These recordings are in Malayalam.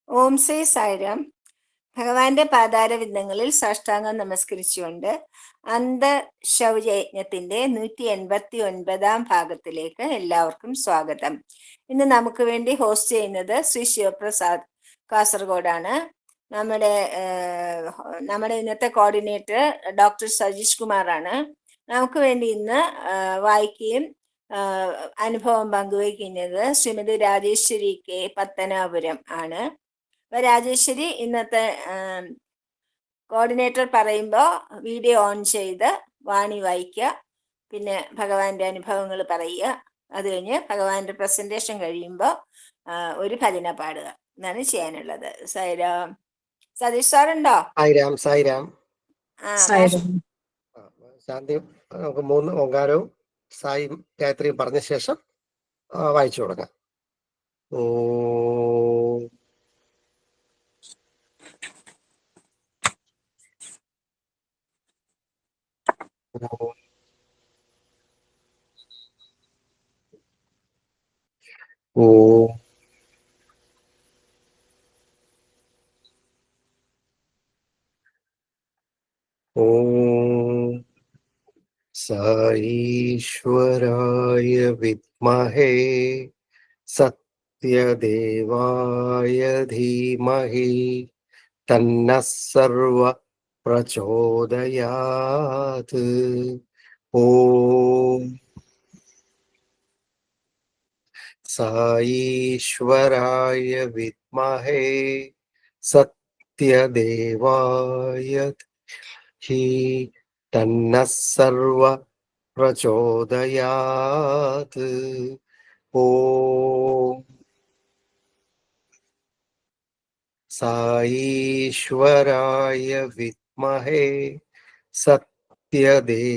ഓം ശ്രീ സായിരാം. ഭഗവാന്റെ പാതാരവിന്ദങ്ങളിൽ സാഷ്ടാംഗം നമസ്കരിച്ചുകൊണ്ട് അന്തശൗചയജ്ഞത്തിന്റെ 189 ഭാഗത്തിലേക്ക് എല്ലാവർക്കും സ്വാഗതം. ഇന്ന് നമുക്ക് വേണ്ടി ഹോസ്റ്റ് ചെയ്യുന്നത് ശ്രീ ശിവപ്രസാദ് കാസർഗോഡാണ്. നമ്മുടെ ഇന്നത്തെ കോർഡിനേറ്റർ ഡോക്ടർ സജീഷ് കുമാറാണ്. നമുക്ക് വേണ്ടി ഇന്ന് വായിക്കുകയും അനുഭവം പങ്കുവയ്ക്കുന്നത് ശ്രീമതി രാജേശ്വരി കെ പത്തനാപുരം ആണ്. രാജേശ്വരി ഇന്നത്തെ കോർഡിനേറ്റർ പറയുമ്പോൾ വീഡിയോ ഓൺ ചെയ്ത് വാണി വായിക്കുക, പിന്നെ ഭഗവാന്റെ അനുഭവങ്ങൾ പറയുക. അത് കഴിഞ്ഞ് ഭഗവാന്റെ പ്രസന്റേഷൻ കഴിയുമ്പോൾ ഒരു ഭജന പാടുക എന്നാണ് ചെയ്യാനുള്ളത്. സായിരാം. സതീഷ് സാറുണ്ടോ? സായിരാം. സായിരാം. ശാന്തി. നമുക്ക് 3 ഓങ്കാരവും സായും ഗായത്രിയും പറഞ്ഞ ശേഷം വായിച്ചു തുടങ്ങാം. ഓം സായീശ്വരായ വിദ്മഹേ സത്യദേവായ ധീമഹി തന്നഃ സർവ പ്രചോദയാത്. ഓം സായീശ്വരായ വിദ്മഹേ സത്യദേവായ ധീമഹി തന്നഃ സർവ പ്രചോദയാത്. ഓം സായീശ്വരായ വിദ്മഹേ സത്യദേവായ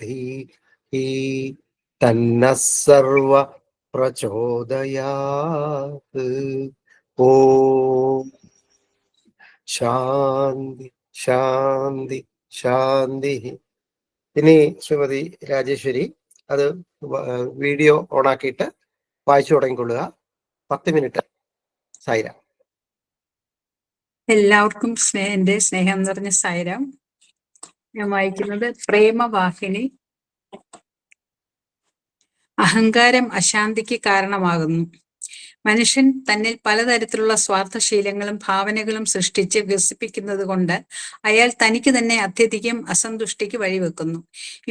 ധീമഹി തന്നഃ സർവ പ്രചോദയാത്. ഓം ശാന്തി ശാന്തി ശാന്തി. ഇനി ശ്രീമതി രാജേശ്വരി അത് വീഡിയോ ഓണാക്കിയിട്ട് വായിച്ചു തുടങ്ങിക്കൊള്ളുക. 10 മിനിറ്റ്. സായിരാം. എല്ലാവർക്കും എന്റെ സ്നേഹം നിറഞ്ഞ സായിരാം. ഞാൻ വായിക്കുന്നത് പ്രേമവാഹിനി. അഹങ്കാരം അശാന്തിക്ക് കാരണമാകുന്നു. മനുഷ്യൻ തന്നിൽ പലതരത്തിലുള്ള സ്വാർത്ഥശീലങ്ങളും ഭാവനകളും സൃഷ്ടിച്ച് വികസിപ്പിക്കുന്നത് കൊണ്ട് അയാൾ തനിക്ക് തന്നെ അത്യധികം അസന്തുഷ്ടിക്ക് വഴിവെക്കുന്നു.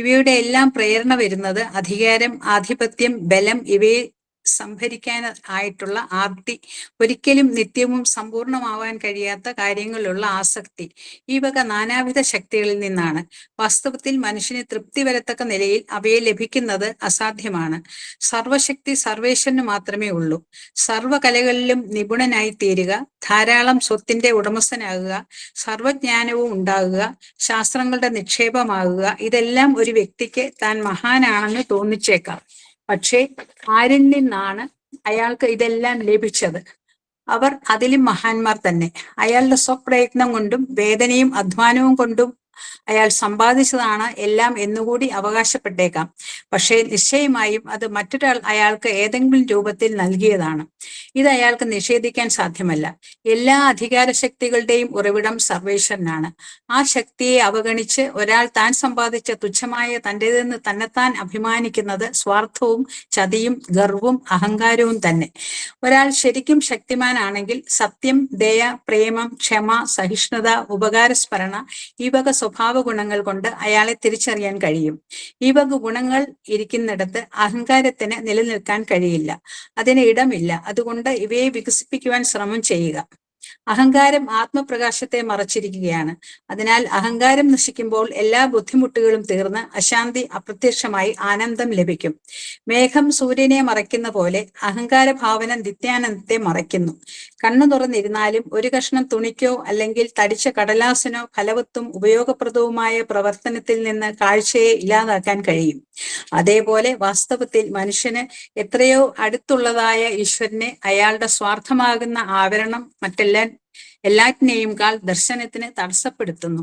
ഇവയുടെ എല്ലാം പ്രേരണ വരുന്നത് അധികാരം, ആധിപത്യം, ബലം ഇവയെ സംഭരിക്കാൻ ആയിട്ടുള്ള ആർത്തി, ഒരിക്കലും നിത്യവും സമ്പൂർണമാവാൻ കഴിയാത്ത കാര്യങ്ങളിലുള്ള ആസക്തി, ഈ വക നാനാവിധ ശക്തികളിൽ നിന്നാണ്. വാസ്തവത്തിൽ മനുഷ്യന് തൃപ്തി വരത്തക്ക നിലയിൽ അവയെ ലഭിക്കുന്നത് അസാധ്യമാണ്. സർവശക്തി സർവേശ്വരന് മാത്രമേ ഉള്ളൂ. സർവകലകളിലും നിപുണനായി തീരുക, ധാരാളം സ്വത്തിന്റെ ഉടമസ്ഥനാകുക, സർവജ്ഞാനവും ഉണ്ടാകുക, ശാസ്ത്രങ്ങളുടെ നിക്ഷേപമാകുക, ഇതെല്ലാം ഒരു വ്യക്തിക്ക് താൻ മഹാനാണെന്ന് തോന്നിച്ചേക്കാം. പക്ഷേ ആരിൽ നിന്നാണ് അയാൾക്ക് ഇതെല്ലാം ലഭിച്ചത്? അവർ അതിലും മഹാന്മാർ തന്നെ. അയാളുടെ സ്വപ്രയത്നം കൊണ്ടും വേദനയും അധ്വാനവും കൊണ്ടും അയാൾ സമ്പാദിച്ചതാണ് എല്ലാം എന്നുകൂടി അവകാശപ്പെട്ടേക്കാം. പക്ഷേ നിശ്ചയമായും അത് മറ്റൊരാൾ അയാൾക്ക് ഏതെങ്കിലും രൂപത്തിൽ നൽകിയതാണ്. ഇത് അയാൾക്ക് നിഷേധിക്കാൻ സാധ്യമല്ല. എല്ലാ അധികാര ശക്തികളുടെയും ഉറവിടം സർവേശ്വരനാണ്. ആ ശക്തിയെ അവഗണിച്ച് ഒരാൾ താൻ സമ്പാദിച്ച തുച്ഛമായ തൻ്റെതെന്ന് തന്നെത്താൻ അഭിമാനിക്കുന്നത് സ്വാർത്ഥവും ചതിയും ഗർവവും അഹങ്കാരവും തന്നെ. ഒരാൾ ശരിക്കും ശക്തിമാനാണെങ്കിൽ സത്യം, ദയ, പ്രേമം, ക്ഷമ, സഹിഷ്ണുത, ഉപകാരസ്മരണ ഈ വക സ്വഭാവ ഗുണങ്ങൾ കൊണ്ട് അയാളെ തിരിച്ചറിയാൻ കഴിയും. ഈ വക ഗുണങ്ങൾ ഇരിക്കുന്നിടത്ത് അഹങ്കാരത്തിന് നിലനിൽക്കാൻ കഴിയില്ല, അതിന് ഇടമില്ല. അതുകൊണ്ട് ഇവയെ വികസിപ്പിക്കുവാൻ ശ്രമം ചെയ്യുക. അഹങ്കാരം ആത്മപ്രകാശത്തെ മറച്ചിരിക്കുകയാണ്. അതിനാൽ അഹങ്കാരം നശിക്കുമ്പോൾ എല്ലാ ബുദ്ധിമുട്ടുകളും തീർന്ന് അശാന്തി അപ്രത്യക്ഷമായി ആനന്ദം ലഭിക്കും. മേഘം സൂര്യനെ മറയ്ക്കുന്ന പോലെ അഹങ്കാര ഭാവന നിത്യാനന്ദത്തെ മറയ്ക്കുന്നു. കണ്ണു തുറന്നിരുന്നാലും ഒരു കഷ്ണം തുണിക്കോ അല്ലെങ്കിൽ തടിച്ച കടലാസിനോ ഫലവത്തും ഉപയോഗപ്രദവുമായ പ്രവർത്തനത്തിൽ നിന്ന് കാഴ്ചയെ ഇല്ലാതാക്കാൻ കഴിയും. അതേപോലെ വാസ്തവത്തിൽ മനുഷ്യന് എത്രയോ അടുത്തുള്ളതായ ഈശ്വരനെ അയാളുടെ സ്വാർത്ഥമാകുന്ന ആവരണം മറ്റെല്ലാ എല്ലാറ്റിനെയും കാൾ ദർശനത്തിന് തടസ്സപ്പെടുത്തുന്നു.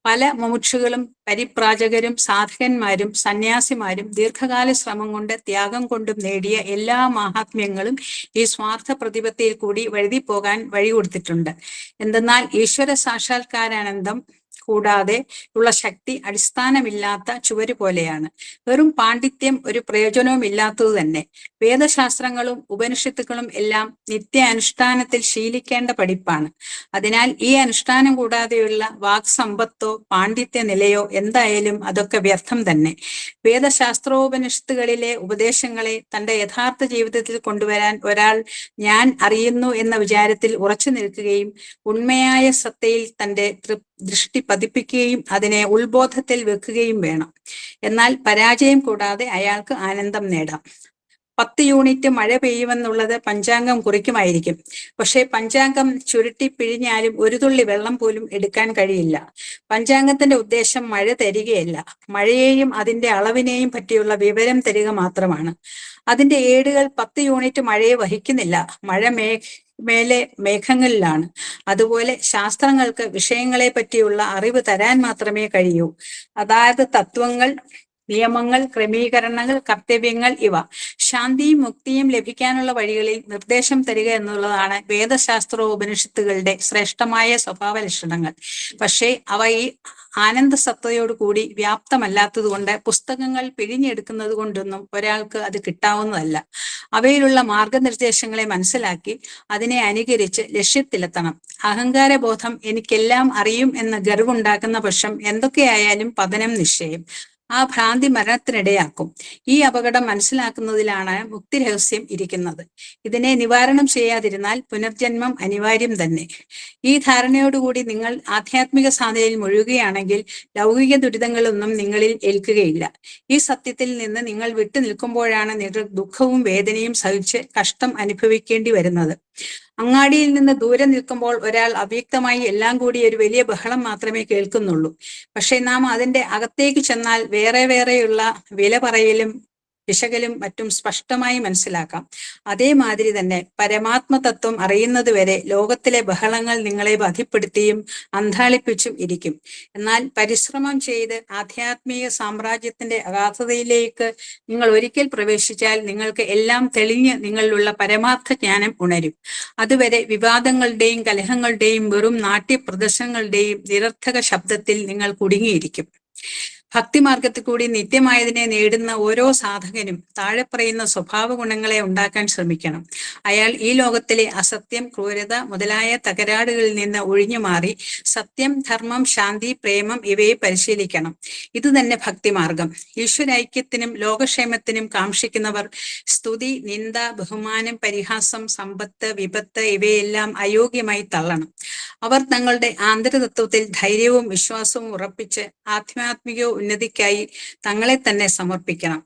പല മുമുക്ഷുകളും പരിപ്രാജകരും സാധകന്മാരും സന്യാസിമാരും ദീർഘകാല ശ്രമം കൊണ്ട് ത്യാഗം കൊണ്ടും നേടിയ എല്ലാ മാഹാത്മ്യങ്ങളും ഈ സ്വാർത്ഥ പ്രതിപത്തിയിൽ കൂടി വഴുതിപ്പോകാൻ വഴികൊടുത്തിട്ടുണ്ട്. എന്തെന്നാൽ ഈശ്വര സാക്ഷാത്കാരാനന്ദം കൂടാതെ ഉള്ള ശക്തി അടിസ്ഥാനമില്ലാത്ത ചുവര് പോലെയാണ്. വെറും പാണ്ഡിത്യം ഒരു പ്രയോജനവും ഇല്ലാത്തത് തന്നെ. വേദശാസ്ത്രങ്ങളും ഉപനിഷത്തുക്കളും എല്ലാം നിത്യ അനുഷ്ഠാനത്തിൽ ശീലിക്കേണ്ട പഠിപ്പാണ്. അതിനാൽ ഈ അനുഷ്ഠാനം കൂടാതെയുള്ള വാക്സമ്പത്തോ പാണ്ഡിത്യ നിലയോ എന്തായാലും അതൊക്കെ വ്യർത്ഥം തന്നെ. വേദശാസ്ത്രോപനിഷത്തുകളിലെ ഉപദേശങ്ങളെ തന്റെ യഥാർത്ഥ ജീവിതത്തിൽ കൊണ്ടുവരാൻ ഒരാൾ ഞാൻ അറിയുന്നു എന്ന വിചാരത്തിൽ ഉറച്ചു നിൽക്കുകയും ഉണ്മയായ സത്തയിൽ തന്റെ ദൃഷ്ടി പതിപ്പിക്കുകയും അതിനെ ഉത്ബോധത്തിൽ വെക്കുകയും വേണം. എന്നാൽ പരാജയം കൂടാതെ അയാൾക്ക് ആനന്ദം നേടാം. 10 യൂണിറ്റ് മഴ പെയ്യുമെന്നുള്ളത് പഞ്ചാംഗം കുറിക്കുമായിരിക്കും. പക്ഷെ പഞ്ചാംഗം ചുരുട്ടി പിഴിഞ്ഞാലും ഒരു തുള്ളി വെള്ളം പോലും എടുക്കാൻ കഴിയില്ല. പഞ്ചാംഗത്തിന്റെ ഉദ്ദേശം മഴ തരികയല്ല, മഴയെയും അതിന്റെ അളവിനെയും പറ്റിയുള്ള വിവരം തരിക മാത്രമാണ്. അതിന്റെ ഏടുകൾ 10 യൂണിറ്റ് മഴയെ വഹിക്കുന്നില്ല. മഴ മേലെ മേഘങ്ങളിലാണ്. അതുപോലെ ശാസ്ത്രങ്ങൾക്ക് വിഷയങ്ങളെ പറ്റിയുള്ള അറിവ് തരാൻ മാത്രമേ കഴിയൂ. അതായത് തത്വങ്ങൾ, നിയമങ്ങൾ, ക്രമീകരണങ്ങൾ, കർത്തവ്യങ്ങൾ ഇവ ശാന്തിയും മുക്തിയും ലഭിക്കാനുള്ള വഴികളിൽ നിർദ്ദേശം തരിക എന്നുള്ളതാണ് വേദശാസ്ത്രോപനിഷത്തുകളുടെ ശ്രേഷ്ഠമായ സ്വഭാവ ലക്ഷണങ്ങൾ. പക്ഷേ അവ ഈ ആനന്ദ സത്തയോടുകൂടി വ്യാപ്തമല്ലാത്തത് കൊണ്ട് പുസ്തകങ്ങൾ പിഴിഞ്ഞെടുക്കുന്നത് കൊണ്ടൊന്നും ഒരാൾക്ക് അത് കിട്ടാവുന്നതല്ല. അവയിലുള്ള മാർഗനിർദ്ദേശങ്ങളെ മനസ്സിലാക്കി അതിനെ അനുകരിച്ച് ലക്ഷ്യത്തിലെത്തണം. അഹങ്കാരബോധം എനിക്കെല്ലാം അറിയും എന്ന ഗർവുണ്ടാക്കുന്ന പക്ഷം എന്തൊക്കെയായാലും പതനം നിശ്ചയം. ആ ഭ്രാന്തി മരണത്തിനിടയാക്കും. ഈ അപകടം മനസ്സിലാക്കുന്നതിലാണ് മുക്തി രഹസ്യം ഇരിക്കുന്നത്. ഇതിനെ നിവാരണം ചെയ്യാതിരുന്നാൽ പുനർജന്മം അനിവാര്യം തന്നെ. ഈ ധാരണയോടുകൂടി നിങ്ങൾ ആധ്യാത്മിക സാധനയിൽ മുഴുകുകയാണെങ്കിൽ ലൗകിക ദുരിതങ്ങളൊന്നും നിങ്ങളിൽ ഏൽക്കുകയില്ല. ഈ സത്യത്തിൽ നിന്ന് നിങ്ങൾ വിട്ടു നിൽക്കുമ്പോഴാണ് നിങ്ങൾ ദുഃഖവും വേദനയും സഹിച്ച് കഷ്ടം അനുഭവിക്കേണ്ടി വരുന്നത്. അങ്ങാടിയിൽ നിന്ന് ദൂരെ നിൽക്കുമ്പോൾ ഒരാൾ അവ്യക്തമായി എല്ലാം കൂടി ഒരു വലിയ ബഹളം മാത്രമേ കേൾക്കുന്നുള്ളൂ. പക്ഷെ നാം അതിന്റെ അകത്തേക്ക് ചെന്നാൽ വേറെയുള്ള വില പറയലും വിശകലും മറ്റും സ്പഷ്ടമായി മനസ്സിലാക്കാം. അതേമാതിരി തന്നെ പരമാത്മതത്വം അറിയുന്നത് വരെ ലോകത്തിലെ ബഹളങ്ങൾ നിങ്ങളെ ബാധിപ്പെടുത്തിയും അന്ധാളിപ്പിച്ചും ഇരിക്കും. എന്നാൽ പരിശ്രമം ചെയ്ത് ആധ്യാത്മിക സാമ്രാജ്യത്തിന്റെ അഗാധതയിലേക്ക് നിങ്ങൾ ഒരിക്കൽ പ്രവേശിച്ചാൽ നിങ്ങൾക്ക് എല്ലാം തെളിഞ്ഞ് നിങ്ങളിലുള്ള പരമാർത്ഥ ജ്ഞാനം ഉണരും. അതുവരെ വിവാദങ്ങളുടെയും കലഹങ്ങളുടെയും വെറും നാട്യപ്രദർശനങ്ങളുടെയും നിരർത്ഥക ശബ്ദത്തിൽ നിങ്ങൾ കുടുങ്ങിയിരിക്കും. ഭക്തിമാർഗത്തിൽ കൂടി നിത്യമായതിനെ നേടുന്ന ഓരോ സാധകനും താഴെ പറയുന്ന സ്വഭാവ ഗുണങ്ങളെ ഉണ്ടാക്കാൻ ശ്രമിക്കണം. അയാൾ ഈ ലോകത്തിലെ അസത്യം, ക്രൂരത മുതലായ തകരാറുകളിൽ നിന്ന് ഒഴിഞ്ഞു മാറി സത്യം, ധർമ്മം, ശാന്തി, പ്രേമം ഇവയെ പരിശീലിക്കണം. ഇത് തന്നെ ഭക്തിമാർഗം. ഈശ്വരൈക്യത്തിനും ലോകക്ഷേമത്തിനും കാക്ഷിക്കുന്നവർ സ്തുതി, നിന്ദ, ബഹുമാനം, പരിഹാസം, സമ്പത്ത്, വിപത്ത് ഇവയെല്ലാം അയോഗ്യമായി തള്ളണം. അവർ തങ്ങളുടെ ആന്തരതത്വത്തിൽ ധൈര്യവും വിശ്വാസവും ഉറപ്പിച്ച് ആധ്യാത്മിക ഉന്നതിക്കായി തങ്ങളെ തന്നെ സമർപ്പിക്കണം.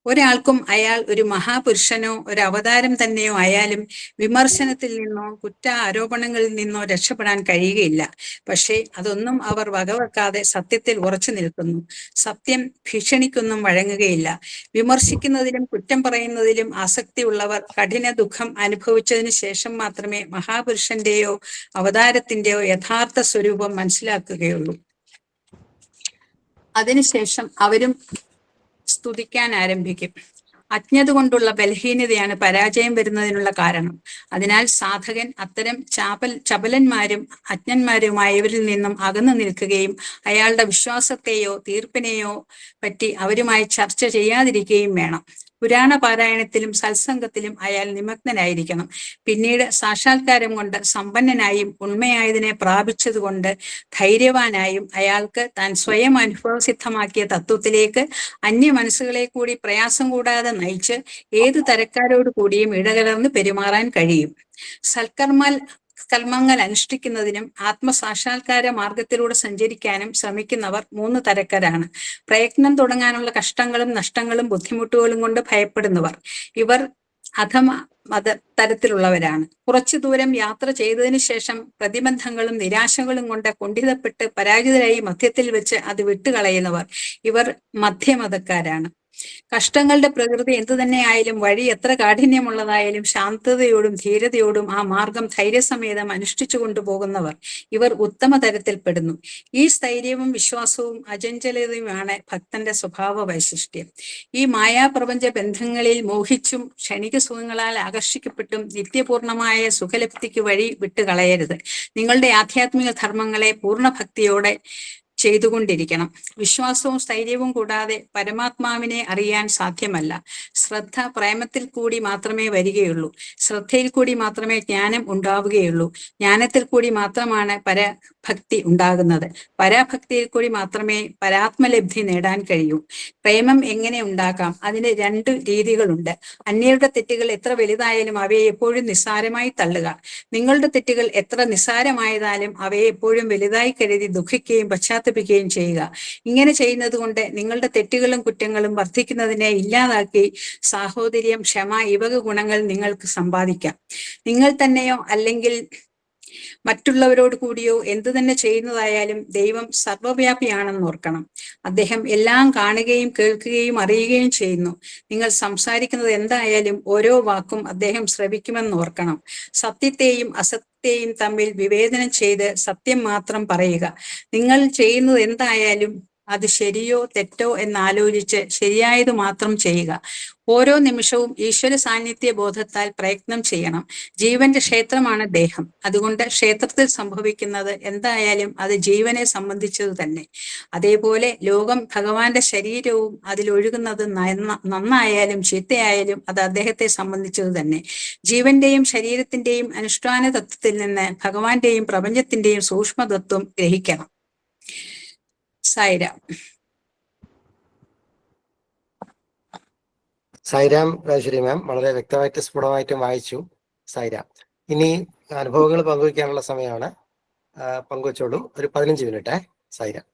ഒരാൾക്കും അയാൾ ഒരു മഹാപുരുഷനോ ഒരു അവതാരം തന്നെയോ ആയാലും വിമർശനത്തിൽ നിന്നോ കുറ്റാരോപണങ്ങളിൽ നിന്നോ രക്ഷപ്പെടാൻ കഴിയുകയില്ല. പക്ഷേ അതൊന്നും അവർ വകവെക്കാതെ സത്യത്തിൽ ഉറച്ചു നിൽക്കുന്നു. സത്യം ഭീഷണിക്കൊന്നും വഴങ്ങുകയില്ല. വിമർശിക്കുന്നതിലും കുറ്റം പറയുന്നതിലും ആസക്തിയുള്ളവർ കഠിന ദുഃഖം അനുഭവിച്ചതിന് ശേഷം മാത്രമേ മഹാപുരുഷന്റെയോ അവതാരത്തിന്റെയോ യഥാർത്ഥ സ്വരൂപം മനസ്സിലാക്കുകയുള്ളൂ. അതിനുശേഷം അവരും സ്തുതിക്കാൻ ആരംഭിക്കും. അജ്ഞത കൊണ്ടുള്ള ബലഹീനതയാണ് പരാജയം വരുന്നതിനുള്ള കാരണം. അതിനാൽ സാധകൻ അത്തരം ചപലന്മാരും അജ്ഞന്മാരുമായവരിൽ നിന്നും അകന്നു നിൽക്കുകയും അയാളുടെ വിശ്വാസത്തെയോ തീർപ്പിനെയോ പറ്റി അവരുമായി ചർച്ച ചെയ്യാതിരിക്കുകയും വേണം. പുരാണ പാരായണത്തിലും സത്സംഗത്തിലും അയാൾ നിമഗ്നനായിരിക്കണം. പിന്നീട് സാക്ഷാത്കാരം കൊണ്ട് സമ്പന്നനായും ഉണ്മയായതിനെ പ്രാപിച്ചതുകൊണ്ട് ധൈര്യവാനായും അയാൾക്ക് താൻ സ്വയം അനുഭവസിദ്ധമാക്കിയ തത്വത്തിലേക്ക് അന്യ മനസ്സുകളെ കൂടി പ്രയാസം കൂടാതെ നയിച്ച് ഏത് തരക്കാരോട് കൂടിയും ഇടകലർന്ന് പെരുമാറാൻ കഴിയും. കർമ്മങ്ങൾ അനുഷ്ഠിക്കുന്നതിനും ആത്മസാക്ഷാത്കാര മാർഗത്തിലൂടെ സഞ്ചരിക്കാനും ശ്രമിക്കുന്നവർ 3 തരക്കാരാണ്. പ്രയത്നം തുടങ്ങാനുള്ള കഷ്ടങ്ങളും നഷ്ടങ്ങളും ബുദ്ധിമുട്ടുകളും കൊണ്ട് ഭയപ്പെടുന്നവർ. ഇവർ തരത്തിലുള്ളവരാണ്. കുറച്ചു ദൂരം യാത്ര ചെയ്തതിനു ശേഷം പ്രതിബന്ധങ്ങളും നിരാശകളും കൊണ്ട് കുണ്ഠിതപ്പെട്ട് പരാജിതരായി മധ്യത്തിൽ വെച്ച് അത് വിട്ടുകളയുന്നവർ. ഇവർ മധ്യമതക്കാരാണ്. കഷ്ടങ്ങളുടെ പ്രകൃതി എന്തു തന്നെയായാലും വഴി എത്ര കാഠിന്യമുള്ളതായാലും ശാന്തതയോടും ധീരതയോടും ആ മാർഗം ധൈര്യസമേതം അനുഷ്ഠിച്ചു കൊണ്ടുപോകുന്നവർ ഇവർ ഉത്തമ തരത്തിൽപ്പെടുന്നു. ഈ സ്ഥൈര്യവും വിശ്വാസവും അചഞ്ചലതയുമാണ് ഭക്തന്റെ സ്വഭാവ വൈശിഷ്ട്യം. ഈ മായാപ്രപഞ്ച ബന്ധങ്ങളിൽ മോഹിച്ചും ക്ഷണിക സുഖങ്ങളാൽ ആകർഷിക്കപ്പെട്ടും നിത്യപൂർണമായ സുഖലബ്ധിക്ക് വഴി വിട്ടുകളയരുത്. നിങ്ങളുടെ ആധ്യാത്മിക ധർമ്മങ്ങളെ പൂർണ്ണ ഭക്തിയോടെ ചെയ്തുകൊണ്ടിരിക്കണം. വിശ്വാസവും സ്ഥൈര്യവും കൂടാതെ പരമാത്മാവിനെ അറിയാൻ സാധ്യമല്ല. ശ്രദ്ധ പ്രേമത്തിൽ കൂടി മാത്രമേ വരികയുള്ളൂ. ശ്രദ്ധയിൽ കൂടി മാത്രമേ ജ്ഞാനം ഉണ്ടാവുകയുള്ളൂ. ജ്ഞാനത്തിൽ കൂടി മാത്രമാണ് പരഭക്തി ഉണ്ടാകുന്നത്. പരാഭക്തിയിൽ കൂടി മാത്രമേ പരാത്മലബ്ധി നേടാൻ കഴിയൂ. പ്രേമം എങ്ങനെ ഉണ്ടാക്കാം? അതിന് 2 രീതികളുണ്ട്. അന്യരുടെ തെറ്റുകൾ എത്ര വലുതായാലും അവയെ എപ്പോഴും നിസ്സാരമായി തള്ളുക. നിങ്ങളുടെ തെറ്റുകൾ എത്ര നിസ്സാരമായതാലും അവയെ എപ്പോഴും വലുതായി കരുതി ദുഃഖിക്കുകയും പശ്ചാത്തപിക്കുകയും ചെയ്യുക. ഇങ്ങനെ ചെയ്യുന്നത് കൊണ്ട് നിങ്ങളുടെ തെറ്റുകളും കുറ്റങ്ങളും വർദ്ധിക്കുന്നതിനെ ഇല്ലാതാക്കി സാഹോദര്യം, ക്ഷമ, ഇവക ഗുണങ്ങൾ നിങ്ങൾക്ക് സമ്പാദിക്കാം. നിങ്ങൾ തന്നെയോ അല്ലെങ്കിൽ മറ്റുള്ളവരോട് കൂടിയോ എന്തു തന്നെ ചെയ്യുന്നതായാലും ദൈവം സർവ്വവ്യാപിയാണെന്ന് ഓർക്കണം. അദ്ദേഹം എല്ലാം കാണുകയും കേൾക്കുകയും അറിയുകയും ചെയ്യുന്നു. നിങ്ങൾ സംസാരിക്കുന്നത് എന്തായാലും ഓരോ വാക്കും അദ്ദേഹം ശ്രവിക്കുമെന്ന് ഓർക്കണം. സത്യത്തെയും അസത്യത്തെയും തമ്മിൽ വിവേചനം ചെയ്ത് സത്യം മാത്രം പറയുക. നിങ്ങൾ ചെയ്യുന്നത് എന്തായാലും അത് ശരിയോ തെറ്റോ എന്നാലോചിച്ച് ശരിയായത് മാത്രം ചെയ്യുക. ഓരോ നിമിഷവും ഈശ്വര സാന്നിധ്യ ബോധത്താൽ പ്രയത്നം ചെയ്യണം. ജീവന്റെ ക്ഷേത്രമാണ് ദേഹം. അതുകൊണ്ട് ക്ഷേത്രത്തിൽ സംഭവിക്കുന്നത് എന്തായാലും അത് ജീവനെ സംബന്ധിച്ചത് തന്നെ. അതേപോലെ ലോകം ഭഗവാന്റെ ശരീരവും അതിലൊഴുകുന്നത് നന്നായാലും ചീത്തയായാലും അത് അദ്ദേഹത്തെ സംബന്ധിച്ചത് തന്നെ. ജീവന്റെയും ശരീരത്തിന്റെയും അനുഷ്ഠാന തത്വത്തിൽ നിന്ന് ഭഗവാന്റെയും പ്രപഞ്ചത്തിന്റെയും സൂക്ഷ്മതത്വം ഗ്രഹിക്കണം. സായിരാം. സായിരാം രാജേശ്വരി മാം, വളരെ വ്യക്തമായിട്ട് സ്ഫുടമായിട്ടും വായിച്ചു. സായിരാം. ഇനി അനുഭവങ്ങൾ പങ്കുവയ്ക്കാനുള്ള സമയമാണ്. പങ്കുവച്ചോളൂ. ഒരു 15 മിനിറ്റ്. സായിരാം.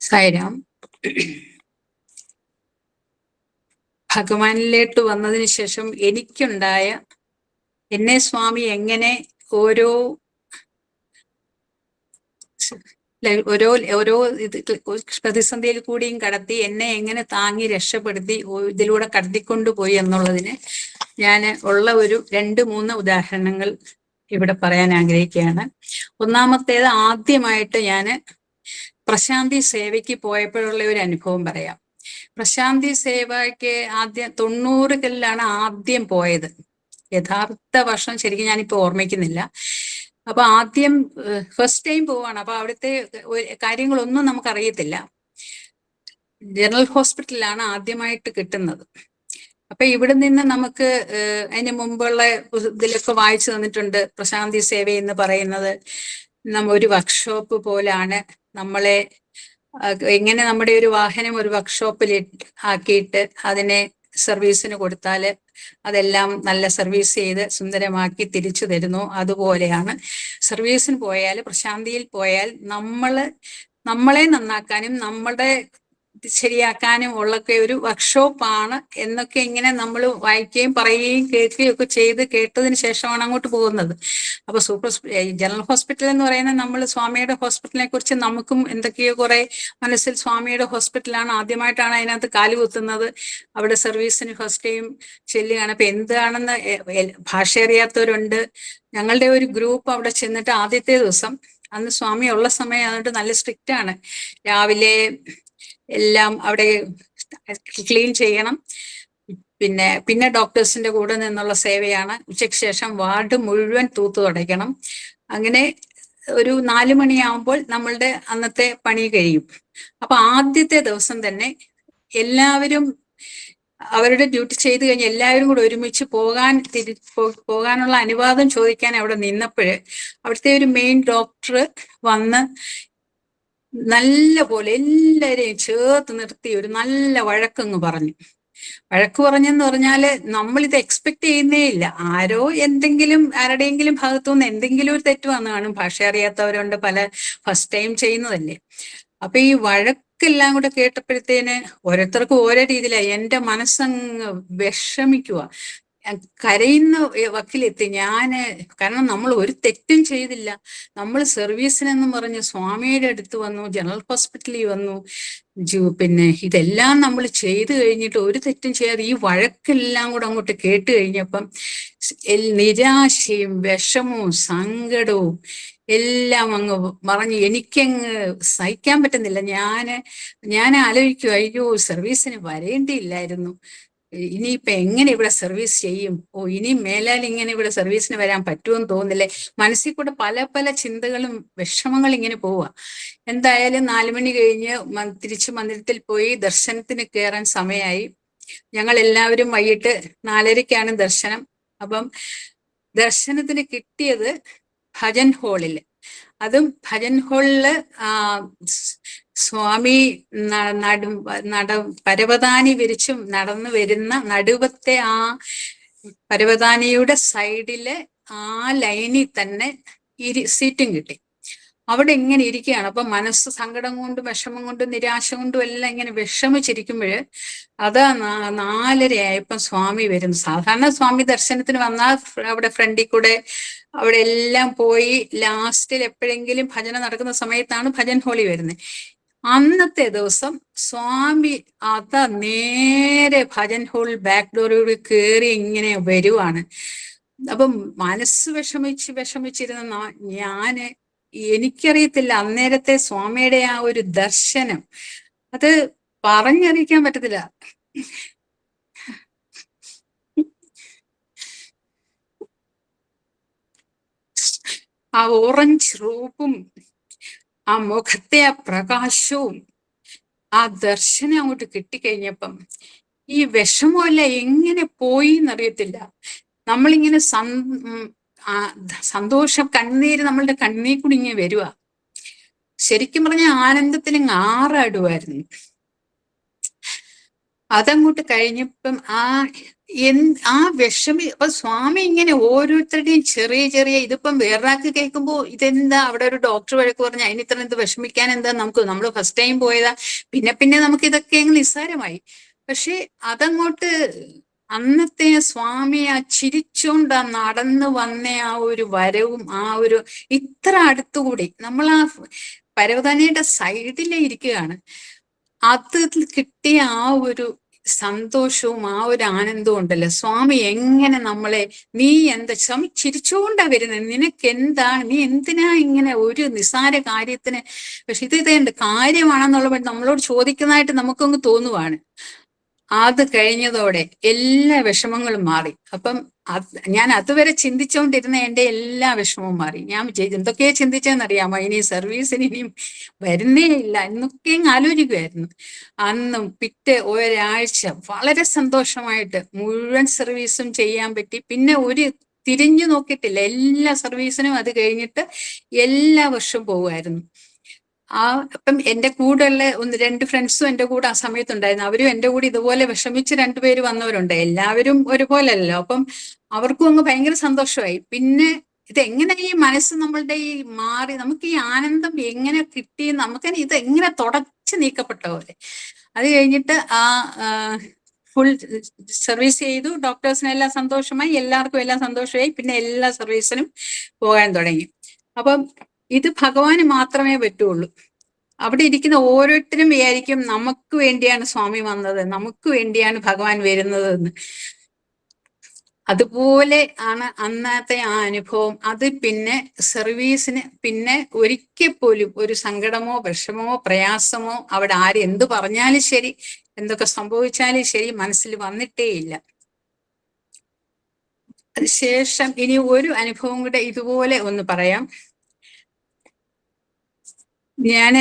സായിരാം. ഭഗവാനിലേക്ക് വന്നതിന് ശേഷം എനിക്കുണ്ടായ എന്നെ സ്വാമി എങ്ങനെ ഓരോ പ്രതിസന്ധിയിൽ കൂടിയും കടത്തി എന്നെ എങ്ങനെ താങ്ങി രക്ഷപ്പെടുത്തി ഇതിലൂടെ കടത്തിക്കൊണ്ടുപോയി എന്നുള്ളതിന് ഞാൻ ഉള്ള ഒരു 2-3 ഉദാഹരണങ്ങൾ ഇവിടെ പറയാൻ ആഗ്രഹിക്കുകയാണ്. ഒന്നാമത്തേത്, ആദ്യമായിട്ട് ഞാൻ പ്രശാന്തി സേവയ്ക്ക് പോയപ്പോഴുള്ള ഒരു അനുഭവം പറയാം. പ്രശാന്തി സേവയ്ക്ക് ആദ്യം 90കളിലാണ് ആദ്യം പോയത്. യഥാർത്ഥ വർഷം ശരിക്കും ഞാനിപ്പോ ഓർമ്മിക്കുന്നില്ല. അപ്പൊ ആദ്യം ഫസ്റ്റ് ടൈം പോവാണ്. അപ്പൊ അവിടുത്തെ കാര്യങ്ങളൊന്നും നമുക്കറിയത്തില്ല. ജനറൽ ഹോസ്പിറ്റലിലാണ് ആദ്യമായിട്ട് കിട്ടുന്നത്. അപ്പൊ ഇവിടെ നിന്ന് നമുക്ക് അതിന് മുമ്പുള്ള ഇതിലൊക്കെ വായിച്ചു തന്നിട്ടുണ്ട്. പ്രശാന്തി സേവ എന്ന് പറയുന്നത് ഒരു വർക്ക്ഷോപ്പ് പോലാണ്. നമ്മളെ എങ്ങനെ നമ്മുടെ ഒരു വാഹനം ഒരു വർക്ക്ഷോപ്പിൽ ആക്കിയിട്ട് അതിനെ സർവീസിന് കൊടുത്താൽ അതെല്ലാം നല്ല സർവീസ് ചെയ്ത് സുന്ദരമാക്കി തിരിച്ചു തരുന്നു. അതുപോലെയാണ് സർവീസിന് പോയാൽ, പ്രശാന്തിയിൽ പോയാൽ നമ്മളെ നന്നാക്കാനും നമ്മുടെ ശരിയാക്കാനും ഉള്ളൊക്കെ ഒരു വർക്ക്ഷോപ്പാണ് എന്നൊക്കെ ഇങ്ങനെ നമ്മൾ വായിക്കുകയും പറയുകയും കേൾക്കുകയും ഒക്കെ ചെയ്ത് കേട്ടതിന് ശേഷമാണ് അങ്ങോട്ട് പോകുന്നത്. അപ്പൊ ജനറൽ ഹോസ്പിറ്റൽ എന്ന് പറയുന്നത് നമ്മൾ സ്വാമിയുടെ ഹോസ്പിറ്റലിനെ കുറിച്ച് നമുക്കും എന്തൊക്കെയോ കുറെ മനസ്സിൽ, സ്വാമിയുടെ ഹോസ്പിറ്റലാണ്, ആദ്യമായിട്ടാണ് അതിനകത്ത് കാലുകുത്തുന്നത്, അവിടെ സർവീസിന് ഫസ്റ്റ് ടൈം ചെല്ലുകയാണ്. അപ്പൊ എന്താണെന്ന് ഭാഷ അറിയാത്തവരുണ്ട്. ഞങ്ങളുടെ ഒരു ഗ്രൂപ്പ് അവിടെ ചെന്നിട്ട് ആദ്യത്തെ ദിവസം, അന്ന് സ്വാമി ഉള്ള സമയം അതുകൊണ്ട് നല്ല സ്ട്രിക്റ്റ് ആണ്. രാവിലെ എല്ലാം അവിടെ ക്ലീൻ ചെയ്യണം. പിന്നെ ഡോക്ടേഴ്സിന്റെ കൂടെ നിന്നുള്ള സേവയാണ്. ഉച്ചയ്ക്ക് ശേഷം വാർഡ് മുഴുവൻ തൂത്തു തുടയ്ക്കണം. അങ്ങനെ ഒരു 4 മണിയാവുമ്പോൾ നമ്മളുടെ അന്നത്തെ പണി കഴിയും. അപ്പൊ ആദ്യത്തെ ദിവസം തന്നെ എല്ലാവരും അവരുടെ ഡ്യൂട്ടി ചെയ്ത് കഴിഞ്ഞ് എല്ലാവരും കൂടെ ഒരുമിച്ച് പോകാനുള്ള അനുവാദം ചോദിക്കാൻ അവിടെ നിന്നപ്പോഴ് അവിടുത്തെ ഒരു മെയിൻ ഡോക്ടർ വന്ന് നല്ല പോലെ എല്ലാവരെയും ചേർത്ത് നിർത്തി ഒരു നല്ല വഴക്കങ്ങ് പറഞ്ഞു. വഴക്ക് പറഞ്ഞെന്ന് പറഞ്ഞാല് നമ്മളിത് എക്സ്പെക്ട് ചെയ്യുന്നേ ഇല്ല. ആരുടെയെങ്കിലും ഭാഗത്തുനിന്ന് എന്തെങ്കിലും ഒരു തെറ്റ് വന്നു കാണും. ഭാഷ അറിയാത്തവരുണ്ട്, പല ഫസ്റ്റ് ടൈം ചെയ്യുന്നതല്ലേ. അപ്പൊ ഈ വഴക്കെല്ലാം കൂടെ കേട്ടപ്പോഴത്തേന് ഓരോരുത്തർക്കും ഓരോ രീതിയിലായി. എന്റെ മനസ്സങ്ങ് വിഷമിക്കുക. കരയുന്ന വക്കിലെത്തി ഞാന്. കാരണം നമ്മൾ ഒരു തെറ്റും ചെയ്തില്ല. നമ്മൾ സർവീസിനെന്നും പറഞ്ഞ് സ്വാമിയുടെ അടുത്ത് വന്നു, ജനറൽ ഹോസ്പിറ്റലിൽ വന്നു, പിന്നെ ഇതെല്ലാം നമ്മൾ ചെയ്തു കഴിഞ്ഞിട്ട് ഒരു തെറ്റും ചെയ്യാതെ ഈ വഴക്കെല്ലാം കൂടെ അങ്ങോട്ട് കേട്ട് കഴിഞ്ഞപ്പം നിരാശയും വിഷമവും സങ്കടവും എല്ലാം അങ്ങ് പറഞ്ഞ് എനിക്കങ്ങ് സഹിക്കാൻ പറ്റുന്നില്ല. ഞാൻ ആലോചിക്കും, അയ്യോ സർവീസിന് വരേണ്ടിയില്ലായിരുന്നു, ഇനിയിപ്പൊ എങ്ങനെ ഇവിടെ സർവീസ് ചെയ്യും, ഇനി മേലാൽ ഇങ്ങനെ ഇവിടെ സർവീസിന് വരാൻ പറ്റുമെന്ന് തോന്നില്ലേ. മനസ്സിൽ കൂടെ പല പല ചിന്തകളും വിഷമങ്ങൾ ഇങ്ങനെ പോവുക. എന്തായാലും 4 മണി കഴിഞ്ഞ് തിരിച്ചു മന്ദിരത്തിൽ പോയി ദർശനത്തിന് കയറാൻ സമയമായി. ഞങ്ങൾ എല്ലാവരും വൈകിട്ട് 4:30-ക്കാണ് ദർശനം. അപ്പം ദർശനത്തിന് കിട്ടിയത് ഭജൻ ഹാളില്. അതും ഭജൻ ഹാളില് സ്വാമി പരവതാനി വിരിച്ചും നടന്നു വരുന്ന നടുവത്തെ ആ പരവതാനിയുടെ സൈഡില് ആ ലൈനിൽ തന്നെ സീറ്റും കിട്ടി. അവിടെ ഇങ്ങനെ ഇരിക്കുകയാണ്. അപ്പൊ മനസ്സ് സങ്കടം കൊണ്ടും വിഷമം കൊണ്ടും നിരാശ കൊണ്ടും എല്ലാം ഇങ്ങനെ വിഷമിച്ചിരിക്കുമ്പോഴ് അതാ 4:30 ആയപ്പം സ്വാമി വരുന്നു. സാധാരണ സ്വാമി ദർശനത്തിന് വന്നാൽ അവിടെ ഫ്രണ്ടിൽ കൂടെ അവിടെ എല്ലാം പോയി ലാസ്റ്റിൽ എപ്പോഴെങ്കിലും ഭജന നടക്കുന്ന സമയത്താണ് ഭജൻ ഹോളി വരുന്നത്. അന്നത്തെ ദിവസം സ്വാമി അതാ നേരെ ഭജൻ ഹോൾ ബാക്ക് ഡോറിലൂടെ കയറി ഇങ്ങനെ വരുവാണ്. അപ്പം മനസ്സ് വിഷമിച്ചിരുന്ന എനിക്കറിയത്തില്ല, അന്നേരത്തെ സ്വാമിയുടെ ആ ഒരു ദർശനം അത് പറഞ്ഞറിയിക്കാൻ പറ്റത്തില്ല. ആ ഓറഞ്ച് റൂപ്പും ആ മുഖത്തെ ആ പ്രകാശവും ആ ദർശനം അങ്ങോട്ട് കിട്ടിക്കഴിഞ്ഞപ്പം ഈ വിഷമമല്ല എങ്ങനെ പോയി എന്നറിയത്തില്ല. നമ്മളിങ്ങനെ സന്തോഷം കണ്ണീര് നമ്മളുടെ കണ്ണീർ കൂടി ഇങ്ങനെ വരുക. ശരിക്കും പറഞ്ഞ ആനന്ദത്തിന് ആറാടുമായിരുന്നു. അതങ്ങോട്ട് കഴിഞ്ഞപ്പം ആ അപ്പൊ സ്വാമി ഇങ്ങനെ ഓരോരുത്തരുടെയും ചെറിയ ഇതിപ്പം വേറൊരാൾക്ക് കേൾക്കുമ്പോ ഇതെന്താ അവിടെ ഒരു ഡോക്ടർ വഴക്ക് പറഞ്ഞ അതിന് ഇത്ര എന്ത് വിഷമിക്കാൻ എന്താ, നമ്മൾ ഫസ്റ്റ് ടൈം പോയതാ, പിന്നെ നമുക്ക് ഇതൊക്കെ അങ്ങ് നിസ്സാരമായി. പക്ഷെ അതങ്ങോട്ട് അന്നത്തെ സ്വാമി ആ ചിരിച്ചോണ്ട് നടന്നു വന്ന ആ ഒരു വരവും ആ ഒരു ഇത്ര അടുത്തുകൂടി നമ്മൾ ആ പരവതാനിയുടെ സൈഡിലേ ഇരിക്കുകയാണ്. അത് കിട്ടിയ ആ ഒരു സന്തോഷവും ആ ഒരു ആനന്ദവും ഉണ്ടല്ലോ, സ്വാമി എങ്ങനെ നമ്മളെ, നീ എന്താ സ്വാമി ചിരിച്ചുകൊണ്ടാ വരുന്നത്, നിനക്ക് എന്താണ്, നീ എന്തിനാ ഇങ്ങനെ ഒരു നിസ്സാര കാര്യത്തിന്, പക്ഷെ ഇതേണ്ട കാര്യമാണെന്നുള്ള നമ്മളോട് ചോദിക്കുന്നതായിട്ട് നമുക്കങ്ങ് തോന്നുവാണ്. അത് കഴിഞ്ഞതോടെ എല്ലാ വിഷമങ്ങളും മാറി. അപ്പം ഞാൻ അതുവരെ ചിന്തിച്ചുകൊണ്ടിരുന്ന എൻ്റെ എല്ലാ വിഷമവും മാറി. ഞാൻ എന്തൊക്കെയാ ചിന്തിച്ചതെന്നറിയാമോ, ഇനി സർവീസിന് ഇനിയും വരുന്നേ ഇല്ല എന്നൊക്കെ ആലോചിക്കുമായിരുന്നു. അന്നും പിറ്റേ ഒരാഴ്ച വളരെ സന്തോഷമായിട്ട് മുഴുവൻ സർവീസും ചെയ്യാൻ പറ്റി. പിന്നെ ഒരു തിരിഞ്ഞു നോക്കിയിട്ടില്ല, എല്ലാ സർവീസിനും അത് കഴിഞ്ഞിട്ട് എല്ലാ വർഷവും പോകുമായിരുന്നു. അപ്പം എൻ്റെ കൂടെയുള്ള 1-2 ഫ്രണ്ട്സും എൻ്റെ കൂടെ ആ സമയത്തുണ്ടായിരുന്നു. അവരും എൻ്റെ കൂടെ ഇതുപോലെ വിഷമിച്ച് 2 പേര് വന്നവരുണ്ട്. എല്ലാവരും ഒരുപോലല്ലോ. അപ്പം അവർക്കും അങ്ങ് ഭയങ്കര സന്തോഷമായി. പിന്നെ ഇതെങ്ങനെ ഈ മനസ്സ് നമ്മളുടെ ഈ മാറി, നമുക്ക് ഈ ആനന്ദം എങ്ങനെ കിട്ടി, നമുക്ക് ഇത് എങ്ങനെ തുടച്ചു നീക്കപ്പെട്ട പോലെ. അത് കഴിഞ്ഞിട്ട് ഫുൾ സർവീസ് ചെയ്തു. ഡോക്ടേഴ്സിനെല്ലാം സന്തോഷമായി, എല്ലാവർക്കും എല്ലാം സന്തോഷമായി. പിന്നെ എല്ലാ സർവീസിനും പോകാൻ തുടങ്ങി. അപ്പം ഇത് ഭഗവാന് മാത്രമേ പറ്റുള്ളൂ. അവിടെ ഇരിക്കുന്ന ഓരോരുത്തരും വിചാരിക്കും നമുക്ക് വേണ്ടിയാണ് സ്വാമി വന്നത്, നമുക്ക് വേണ്ടിയാണ് ഭഗവാൻ വരുന്നത് എന്ന്. അതുപോലെ ആണ് അന്നത്തെ ആ അനുഭവം. അത് പിന്നെ സർവീസിന് പിന്നെ ഒരിക്കൽ പോലും ഒരു സങ്കടമോ വിഷമമോ പ്രയാസമോ അവിടെ ആര് എന്ത് പറഞ്ഞാലും ശരി, എന്തൊക്കെ സംഭവിച്ചാലും ശരി, മനസ്സിൽ വന്നിട്ടേ ഇല്ല. അതിനുശേഷം ഇനി ഒരു അനുഭവം കൂടെ ഇതുപോലെ ഒന്ന് പറയാം. ഞാൻ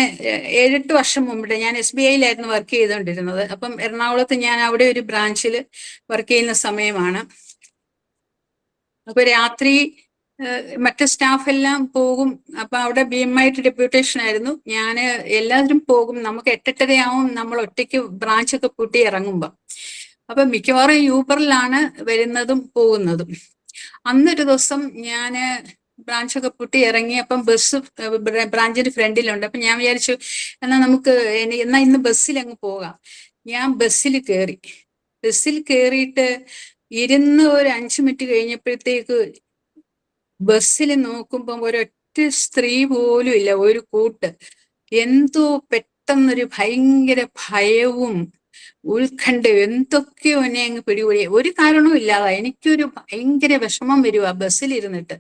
7-8 വർഷം മുമ്പ് ഞാൻ SBIയിലായിരുന്നു വർക്ക് ചെയ്തുകൊണ്ടിരുന്നത്. അപ്പം എറണാകുളത്ത് ഞാൻ അവിടെ ഒരു ബ്രാഞ്ചിൽ വർക്ക് ചെയ്യുന്ന സമയമാണ്. അപ്പൊ രാത്രി മറ്റ് സ്റ്റാഫ് എല്ലാം പോകും. അപ്പൊ അവിടെ BMI ഡെപ്യൂട്ടേഷൻ ആയിരുന്നു. ഞാൻ എല്ലാവരും പോകും. നമുക്ക് 8:30 നമ്മൾ ഒറ്റയ്ക്ക് ബ്രാഞ്ചൊക്കെ പൂട്ടി ഇറങ്ങുമ്പോൾ. അപ്പൊ മിക്കവാറും യൂബറിലാണ് വരുന്നതും പോകുന്നതും. അന്നൊരു ദിവസം ഞാൻ ബ്രാഞ്ചൊക്കെ പൂട്ടി ഇറങ്ങി. അപ്പം ബസ് ബ്രാഞ്ചിന്റെ ഫ്രണ്ടിലുണ്ട്. അപ്പൊ ഞാൻ വിചാരിച്ചു എന്നാ ഇന്ന് ബസ്സിൽ അങ്ങ് പോകാം. ഞാൻ ബസ്സിൽ കയറിയിട്ട് ഇരുന്ന് ഒരു 5 മിനിറ്റ് കഴിഞ്ഞപ്പോഴത്തേക്ക് ബസ്സിൽ നോക്കുമ്പം ഒരൊറ്റ സ്ത്രീ പോലും ഇല്ല, ഒരു കൂട്ട്. എന്തോ പെട്ടെന്നൊരു ഭയങ്കര ഭയവും ഉത്കണ്ഠയും എന്തൊക്കെയോ എന്നെ അങ്ങ് പിടികൂടി. ഒരു കാരണവും ഇല്ലാതെ എനിക്കൊരു ഭയങ്കര വിഷമം വരുക ബസ്സിലിരുന്നിട്ട്.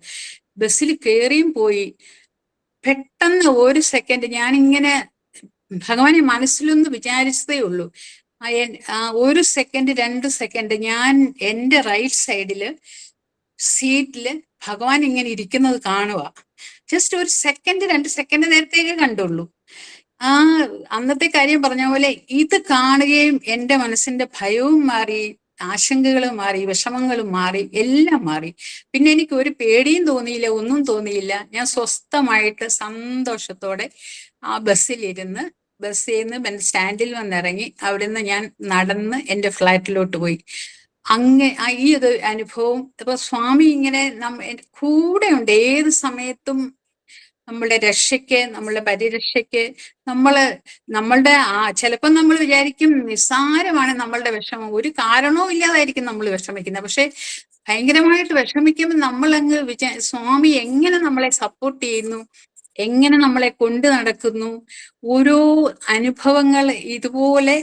ബസ്സിൽ കയറിയും പോയി. പെട്ടെന്ന് ഒരു സെക്കൻഡ് ഞാനിങ്ങനെ ഭഗവാനെ മനസ്സിലൊന്ന് വിചാരിച്ചതേ ഉള്ളൂ. ഒരു സെക്കൻഡ് 2 സെക്കൻഡ് ഞാൻ എൻ്റെ റൈറ്റ് സൈഡില് സീറ്റില് ഭഗവാൻ ഇങ്ങനെ ഇരിക്കുന്നത് കാണുക. ജസ്റ്റ് ഒരു സെക്കൻഡ് 2 സെക്കൻഡ് നേരത്തേക്ക് കണ്ടുള്ളൂ. ആ അന്നത്തെ കാര്യം പറഞ്ഞ പോലെ ഇത് കാണുകയും എൻ്റെ മനസ്സിന്റെ ഭയവും മാറി, ആശങ്കകളും മാറി, വിഷമങ്ങളും മാറി, എല്ലാം മാറി. പിന്നെ എനിക്ക് ഒരു പേടിയും തോന്നിയില്ല, ഒന്നും തോന്നിയില്ല. ഞാൻ സ്വസ്ഥമായിട്ട് സന്തോഷത്തോടെ ആ ബസ്സിലിരുന്ന്, ബസ്സിൽ നിന്ന് സ്റ്റാൻഡിൽ വന്നിറങ്ങി, അവിടുന്ന് ഞാൻ നടന്ന് എൻ്റെ ഫ്ലാറ്റിലോട്ട് പോയി. ഈ ഒരു അനുഭവം ഇപ്പൊ സ്വാമി ഇങ്ങനെ കൂടെ ഉണ്ട് ഏത് സമയത്തും. നമ്മളുടെ രക്ഷയ്ക്ക്, നമ്മളുടെ പരിരക്ഷയ്ക്ക്, നമ്മളുടെ ചിലപ്പോൾ നമ്മൾ വിചാരിക്കും നിസ്സാരമാണ് നമ്മളുടെ വിഷമം, ഒരു കാരണവും ഇല്ലാതായിരിക്കും നമ്മൾ വിഷമിക്കുന്നത്. പക്ഷെ ഭയങ്കരമായിട്ട് വിഷമിക്കുമ്പോൾ നമ്മളങ്ങ് സ്വാമി എങ്ങനെ നമ്മളെ സപ്പോർട്ട് ചെയ്യുന്നു, എങ്ങനെ നമ്മളെ കൊണ്ടു നടക്കുന്നു. ഓരോ അനുഭവങ്ങൾ ഇതുപോലെ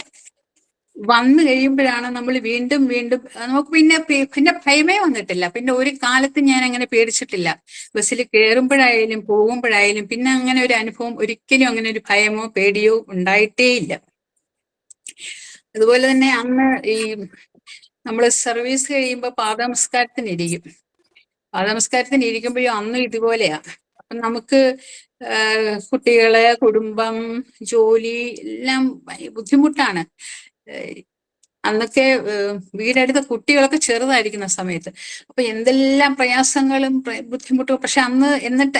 വന്നു കഴിയുമ്പോഴാണ് നമ്മൾ വീണ്ടും വീണ്ടും നമുക്ക് പിന്നെ ഭയമേ വന്നിട്ടില്ല. പിന്നെ ഒരു കാലത്ത് ഞാൻ അങ്ങനെ പേടിച്ചിട്ടില്ല. ബസ്സിൽ കയറുമ്പോഴായാലും പോകുമ്പോഴായാലും പിന്നെ അങ്ങനെ ഒരു അനുഭവം ഒരിക്കലും അങ്ങനെ ഒരു ഭയമോ പേടിയോ ഉണ്ടായിട്ടേ ഇല്ല. അതുപോലെ തന്നെ അന്ന് ഈ നമ്മൾ സർവീസ് കഴിയുമ്പോൾ പാദനമസ്കാരത്തിന് ഇരിക്കും. പാദനമസ്കാരത്തിന് ഇരിക്കുമ്പോഴും അന്നും ഇതുപോലെയാ. അപ്പം നമുക്ക് കുട്ടികള്, കുടുംബം, ജോലി എല്ലാം ബുദ്ധിമുട്ടാണ്. അന്നൊക്കെ വീടെടുത്ത കുട്ടികളൊക്കെ ചെറുതായിരിക്കുന്ന സമയത്ത് അപ്പൊ എന്തെല്ലാം പ്രയാസങ്ങളും ബുദ്ധിമുട്ടും. പക്ഷെ അന്ന്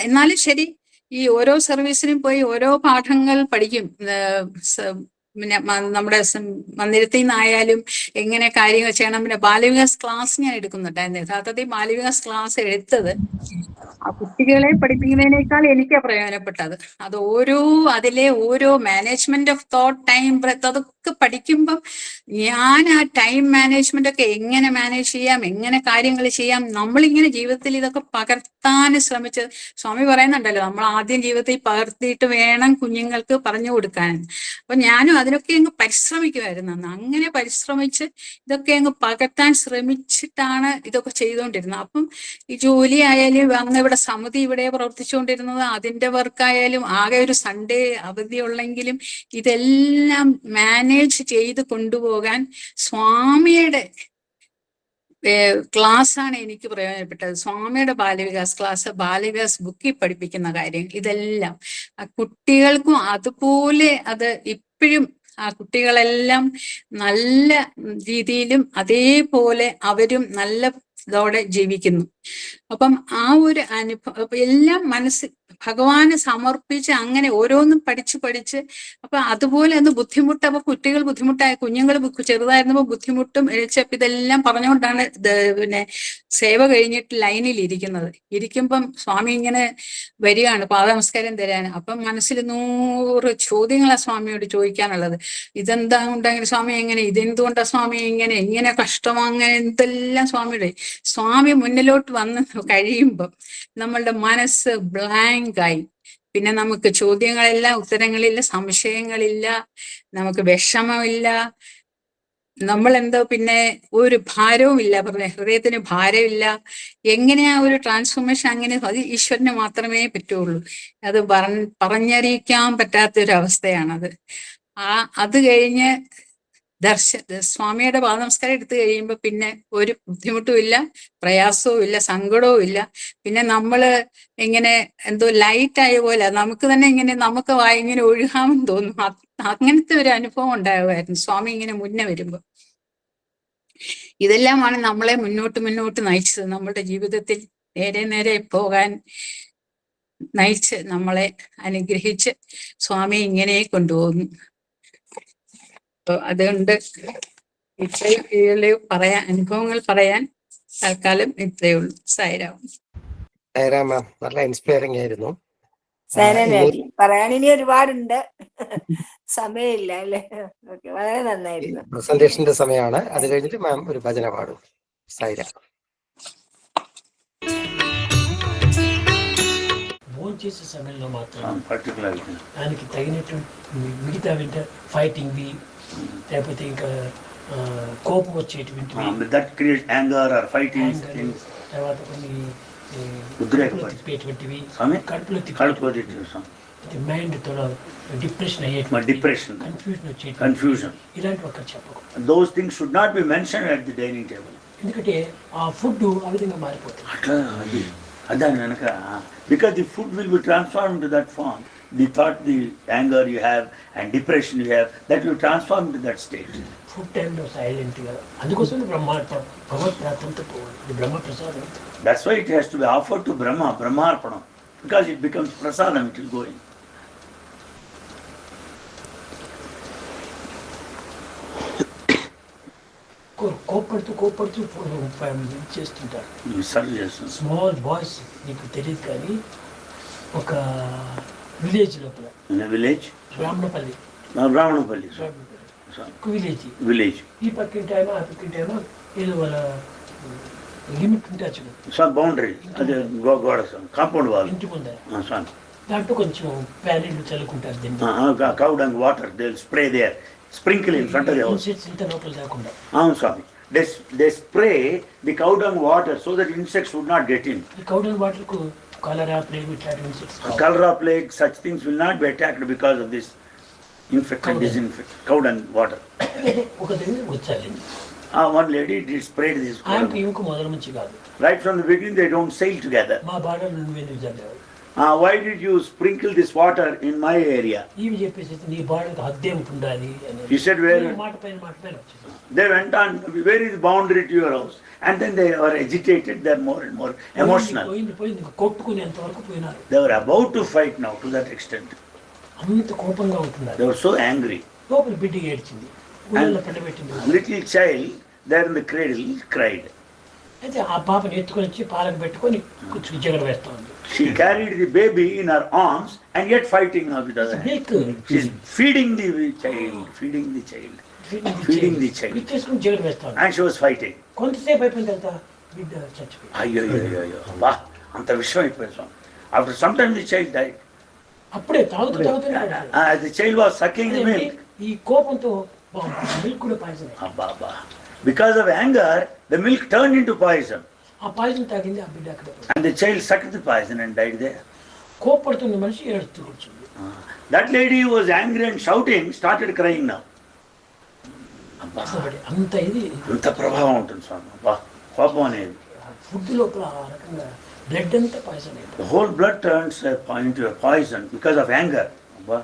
എന്നാലും ശരി, ഈ ഓരോ സർവീസിനും പോയി ഓരോ പാഠങ്ങൾ പഠിക്കും. പിന്നെ നമ്മുടെ മന്ദിരത്തിൽ നിന്നായാലും എങ്ങനെ കാര്യങ്ങൾ ചെയ്യണം. പിന്നെ ബാലവികാസ് ക്ലാസ് ഞാൻ എടുക്കുന്നുണ്ടായിരുന്നു. യഥാർത്ഥത്തിൽ ബാലവികാസ് ക്ലാസ് എടുത്തത് ആ കുട്ടികളെ പഠിപ്പിക്കുന്നതിനേക്കാൾ എനിക്കാ പ്രയോജനപ്പെട്ടത്. അത് അതിലെ ഓരോ management of thought, time, breath, അതൊക്കെ പഠിക്കുമ്പം ഞാൻ ആ ടൈം മാനേജ്മെന്റ് ഒക്കെ എങ്ങനെ മാനേജ് ചെയ്യാം, എങ്ങനെ കാര്യങ്ങൾ ചെയ്യാം, നമ്മളിങ്ങനെ ജീവിതത്തിൽ ഇതൊക്കെ പകർത്താൻ ശ്രമിച്ചത്. സ്വാമി പറയുന്നുണ്ടല്ലോ, നമ്മൾ ആദ്യം ജീവിതത്തിൽ പകർത്തിയിട്ട് വേണം കുഞ്ഞുങ്ങൾക്ക് പറഞ്ഞു കൊടുക്കാൻ. അപ്പൊ ഞാനും അതിനൊക്കെ അങ്ങ് പരിശ്രമിക്കുമായിരുന്നു. അങ്ങനെ പരിശ്രമിച്ച് ഇതൊക്കെ അങ്ങ് പകർത്താൻ ശ്രമിച്ചിട്ടാണ് ഇതൊക്കെ ചെയ്തുകൊണ്ടിരുന്നത്. അപ്പം ഈ ജോലി ആയാലും അന്ന് ഇവിടെ സമിതി ഇവിടെ പ്രവർത്തിച്ചുകൊണ്ടിരുന്നത്, അതിന്റെ വർക്കായാലും ആകെ ഒരു സൺഡേ അവധിയുള്ളെങ്കിലും ഇതെല്ലാം മാനേജ് ചെയ്ത് കൊണ്ടുപോകാൻ സ്വാമിയുടെ ക്ലാസ്സാണ് എനിക്ക് പ്രയോജനപ്പെട്ടത്. സ്വാമിയുടെ ബാലവികാസ് ക്ലാസ്, ബാലവികാസ് ബുക്കിൽ പഠിപ്പിക്കുന്ന കാര്യം, ഇതെല്ലാം ആ കുട്ടികൾക്കും അതുപോലെ അത് ഇപ്പോഴും ആ കുട്ടികളെല്ലാം നല്ല രീതിയിലും അതേപോലെ അവരും നല്ല ഇതോടെ ജീവിക്കുന്നു. അപ്പം ആ ഒരു അനുഭവം എല്ലാം ഭഗവാന് സമർപ്പിച്ച് അങ്ങനെ ഓരോന്നും പഠിച്ച് അപ്പൊ അതുപോലെ ഒന്ന് ബുദ്ധിമുട്ട്. അപ്പൊ കുട്ടികൾ ബുദ്ധിമുട്ടായ, കുഞ്ഞുങ്ങൾ ചെറുതായിരുന്നപ്പോൾ ബുദ്ധിമുട്ടും എഴുച്ചപ്പ് ഇതെല്ലാം പറഞ്ഞുകൊണ്ടാണ് പിന്നെ സേവ കഴിഞ്ഞിട്ട് ലൈനിൽ ഇരിക്കുമ്പം സ്വാമി ഇങ്ങനെ വരികയാണ് പാദനമസ്കാരം തരാൻ. അപ്പം മനസ്സിൽ 100 ചോദ്യങ്ങളാണ് സ്വാമിയോട് ചോദിക്കാനുള്ളത്. ഇതെന്താ ഉണ്ടെങ്കിൽ സ്വാമി എങ്ങനെ, ഇതെന്തുകൊണ്ടാ സ്വാമി ഇങ്ങനെ കഷ്ടമോ, അങ്ങനെ എന്തെല്ലാം സ്വാമി മുന്നിലോട്ട് വന്ന് കഴിയുമ്പം നമ്മളുടെ മനസ്സ് ബ്ലാങ്കായി. പിന്നെ നമുക്ക് ചോദ്യങ്ങളില്ല, ഉത്തരങ്ങളില്ല, സംശയങ്ങളില്ല, നമുക്ക് വിഷമമില്ല, നമ്മളെന്തോ പിന്നെ ഒരു ഭാരവും ഇല്ല. ഹൃദയത്തിന് ഭാരമില്ല. എങ്ങനെയാ ഒരു ട്രാൻസ്ഫോർമേഷൻ? അങ്ങനെ അത് ഈശ്വരന് മാത്രമേ പറ്റുള്ളൂ. അത് പറഞ്ഞറിയിക്കാൻ പറ്റാത്തൊരു അവസ്ഥയാണത്. അത് കഴിഞ്ഞ് സ്വാമിയുടെ പാദനമസ്കാരം എടുത്തു കഴിയുമ്പോൾ പിന്നെ ഒരു ബുദ്ധിമുട്ടും ഇല്ല, പ്രയാസവും ഇല്ല, സങ്കടവും ഇല്ല. പിന്നെ നമ്മള് ഇങ്ങനെ എന്തോ ലൈറ്റ് ആയ പോലെ നമുക്ക് തന്നെ നമുക്ക് ഇങ്ങനെ ഒഴുകാമെന്ന് തോന്നും. അങ്ങനത്തെ ഒരു അനുഭവം ഉണ്ടാകുമായിരുന്നു സ്വാമി ഇങ്ങനെ മുന്നേ വരുമ്പോൾ. ഇതെല്ലാമാണ് നമ്മളെ മുന്നോട്ട് നയിച്ചത്. നമ്മളുടെ ജീവിതത്തിൽ നേരെ പോകാൻ നയിച്ച് നമ്മളെ അനുഗ്രഹിച്ച് സ്വാമി ഇങ്ങനെ കൊണ്ടുപോകുന്നു. അതുകൊണ്ട് ഇത്രയും അനുഭവങ്ങൾ പറയാൻ തൽക്കാലം ഇത്രയേ ഉള്ളൂ. സായിരാം. സായിരാം മാം, നല്ല ഇൻസ്പയറിംഗ് ആയിരുന്നു. പറയാൻ ഇനി ഒരുപാടുണ്ട്, സമയമില്ല അല്ലേ? ഓക്കെ, വളരെ നന്നായിരുന്നു. പ്രസന്റേഷന്റെ സമയമാണ്. അത് കഴിഞ്ഞിട്ട് മാം ഒരു ഭജന പാടും. സൈര. భోజనం చేసే సమయంలో మాత్రం పర్టికులర్ దానికి తగినట్టు మిగతా వింటే ఫైటింగ్వి లేకపోతే ఇంకా కోపం వచ్చేటువంటివి that create anger or fighting things, తర్వాత కొన్ని తిప్పేటువంటివి కడుపులో తిప్పేసాం, మైండ్ తో డిప్రెషన్ అయ్యేటువంటి డిప్రెషన్, కన్ఫ్యూజన్ వచ్చేది, కన్ఫ్యూజన్, ఇలాంటి ఒక చెప్పకు. Those things should not be mention at the dining table. ఎందుకంటే ఆ ఫుడ్ ఆ విధంగా మారిపోతుంది. అట్లా అది అదాని వెనక because the food will be transform to that form. The thought, the anger you have and depression you have, that will transform to that state. Food టైంలో సైలెంట్గా, అందుకోసం భగవత్ ప్రార్థనతో పోవాలి. ఇది బ్రహ్మ ప్రసాదం. That's why it has to be offered to Brahma, Brahmarpanam, because it becomes prasadam, it will go in. కోపడుతూ చేస్తుంటారు. సర్వ్ చేస్తుంది. స్మాల్ బాయ్స్, నీకు తెలియదు కానీ ఒక విలేజ్ లోపల, విలేజ్ బ్రాహ్మణపల్లి విలేజ్ ఈ పక్కింటైనా ఆ పక్కింటైనా ఏదో వాళ్ళ లిమిట్ ఉంటుంది, బౌండరీ, అదే గోడ కాంపౌండ్ వాల్ ఇంటి ముందర. దాంట్లో కొంచెం ప్యానెట్లు చల్లుకుంటారు దీన్ని. Cow dung water they spray there, sprinkle in front of the house. ఇంత లోపల కాకుండా. అవును Swami, they spray the cow dung water so that insects would not get in. ఈ కౌ డంగ్ వాటర్ కు cholera, plague, ఇట్లాంటి insects. Cholera, plague, such things will not be attacked because of this infected, disinfected cow dung water. ఒక దగ్గర వచ్చాలి. One lady did sprayed this. ఆయనకు ఇంకో మొదల నుంచి కాదు. Right from the beginning, they don't sail together. మా బాడలో నువ్వేందుకు చల్లావు? Why did you sprinkle this water in my area? ఇవి చెప్పేసి నీ బాడీకి హద్దే ఉండాలి అని. He said, where? మాట పైన వచ్చేసి. They went on, where is the boundary to your house? And then they were agitated, they are more and more emotional. పోయింది కొట్టుకునేంత వరకు పోయినారు. They were about to fight now to that extent. అంత కోపంగా ఉంటున్నారు. They were so angry. లోపల బిడ్డ ఏడ్చింది, ఊళ్ళో పండబెట్టింది. Little child there in the cradle cried. అయితే ఆ పాపని ఎత్తుకొని వచ్చి పాలకు పెట్టుకొని కూర్చుని జగడ వేస్తా ఉంది. She carried the baby in her arms and yet fighting now with other hand. She's feeding the child. తీసుకుని జగడ వేస్తా ఉంది. And she was fighting. కొంతసేపు అయిపోయిన తర్వాత బిడ్డ చచ్చిపోయింది. అయ్యో అబ్బా, అంత విషయం అయిపోయింది. After some time the child died. అప్పుడే తాగుతూనే The child was sucking the milk. ఈ కోపంతో మిల్క్ కూడా పాయిజన్. అబ్బా. Because of anger, the milk turned into poison. ఆ పాయిజన్ తాగింది ఆ బిడ్డ అక్కడ. And the child sucked the poison and died there. కోపడుతున్న మనిషి ఏడుస్తూ కూర్చుంది. That lady who was angry and shouting started crying now. అంత ఇది, అంత ప్రభావం ఉంటుంది స్వామి. అబ్బా, కోపం అనేది ఫుడ్ లోపల ఆ రకంగా బ్లడ్ అంతా పాయిజన్ అయిపోయింది. The whole blood turns into a poison because of anger. అబ్బా.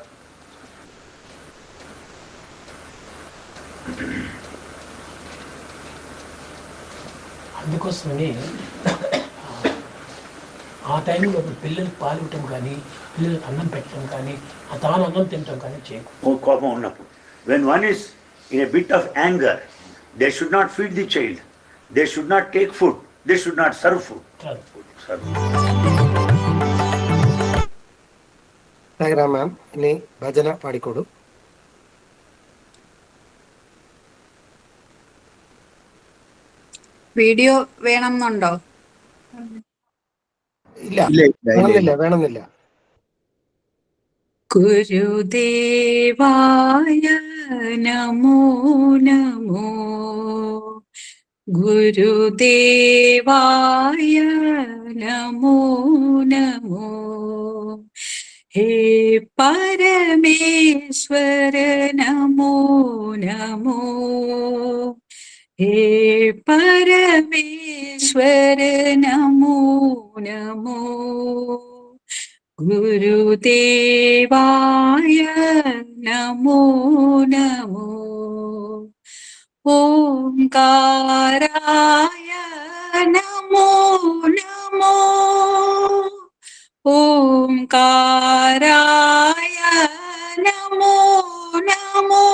అందుకోసమని ఆ టైంలో పిల్లలకి పాలు ఇవ్వటం కానీ, పిల్లలకి అన్నం పెట్టడం కానీ, తాను అన్నం తినటం కానీ చేయకు. కోపం ఉన్నప్పుడు, when one is in a bit of anger, they should not feed the child, they should not take food, they should not serve food. Ma'am ಇನ್ನು ಭಜನ ಪಾಡಿಕೊಡು. വീഡിയോ വേണമെന്നുണ്ടോ? ഇല്ല, വേണമെന്നില്ല. ഗുരുദേവായ നമോ നമോ, ഗുരുദേവായ നമോ നമോ, ഹേ പരമേശ്വര നമോ നമോ, ഹേ പരമേശ്വര നമോ നമോ, ഗുരുദേവായ നമോ നമോ, ഓംകാരായ നമോ നമോ, ഓംകാരായ നമോ നമോ,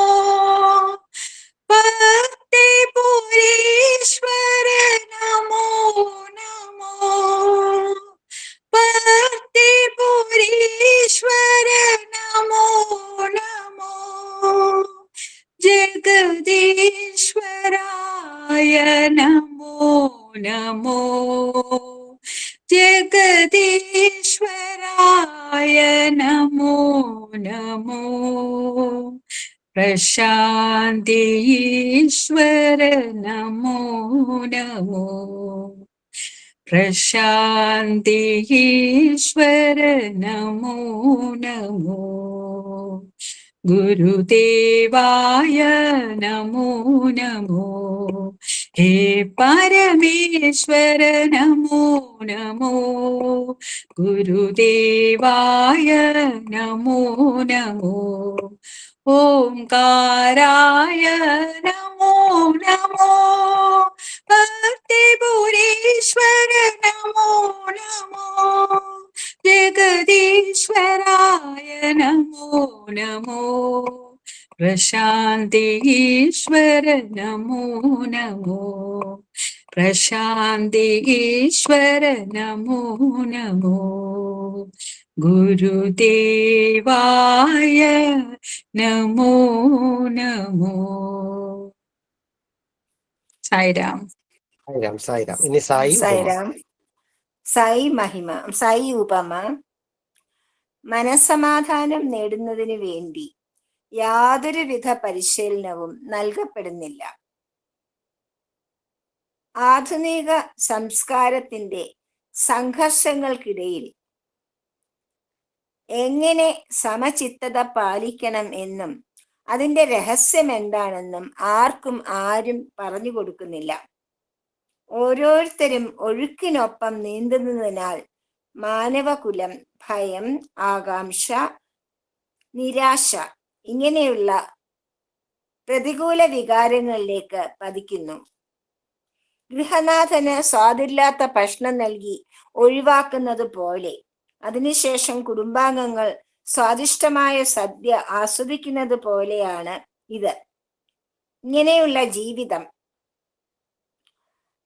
ഭക്തിപുരീശ്വര നമോ നമോ, ഭക്തിപുരീശ്വര നമോ നമോ, ജഗദീശ്വരായ നമോ നമോ ജഗദീശ്വരായ നമോ നമോ പ്രശാന്തി ഈശ്വര നമോ നമോ പ്രശാന്തി ഈശ്വര നമോ നമോ ഗുരുദേവായ നമോ നമോ ഹേ പരമേശ്വര നമോ നമോ ഗുരുദേവായ നമോ നമോ ഓംകാരായ നമോ നമോ ഭക്തിപുരീശ്വര നമോ നമോ ജഗദീശ്വരായ നമോ നമോ പ്രശാന്തി ഈശ്വര നമോ നമോ പ്രശാന്തി ഈശ്വര നമോ നമോ ഗുരുദേവായ നമോ നമോ. സായിരാം. സായിരാം സായിരാം. ഇനി സായി ഉപമ. സായിരാം. സായി മഹിമ. സായി ഉപമ. മനസ്സമാധാനം നേടുന്നതിന് വേണ്ടി യാതൊരുവിധ പരിശീലനവും നൽകപ്പെടുന്നില്ല. ആധുനിക സംസ്കാരത്തിന്റെ സംഘർഷങ്ങൾക്കിടയിൽ എങ്ങനെ സമചിത്തത പാലിക്കണം എന്നും അതിന്റെ രഹസ്യം എന്താണെന്നും ആരും പറഞ്ഞു കൊടുക്കുന്നില്ല. ഓരോരുത്തരും ഒഴുക്കിനൊപ്പം നീന്തുന്നതിനാൽ മാനവകുലം ഭയം, ആകാംക്ഷ, നിരാശ ഇങ്ങനെയുള്ള പ്രതികൂല വികാരങ്ങളിലേക്ക് പതിക്കുന്നു. ഗൃഹനാഥന് സ്വാദില്ലാത്ത ഭക്ഷണം നൽകി ഒഴിവാക്കുന്നത് പോലെ അതിനുശേഷം കുടുംബാംഗങ്ങൾ സ്വാദിഷ്ടമായ സദ്യ ആസ്വദിക്കുന്നത് പോലെയാണ് ഇത്. ഇങ്ങനെയുള്ള ജീവിതം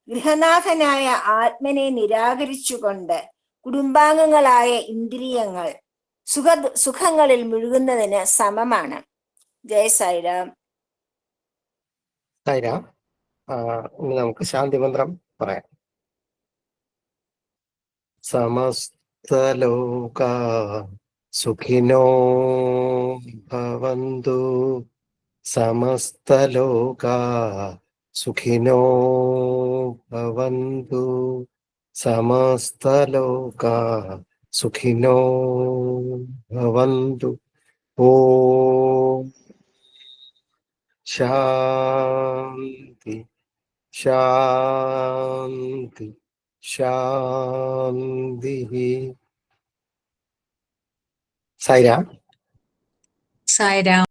ഗൃഹനാഥനായ ആത്മനെ നിരാകരിച്ചുകൊണ്ട് കുടുംബാംഗങ്ങളായ ഇന്ദ്രിയങ്ങൾ സുഖങ്ങളിൽ മുഴുകുന്നതിന് സമമാണ്. ജയ സായിരാം. സായിരാം. ഇനി നമുക്ക് ശാന്തി മന്ത്രം പറയാം. സമസ്തലോകാ സുഖിനോ ഭവന്തു സമസ്തലോകാ സുഖിനോ ഭവന്തു സമസ്തലോകാ സുഖിനോ ഭവന്തു. ഓം ശാന്തി ശാന്തി ശാന്തി. സായിരാം. സായിരാം.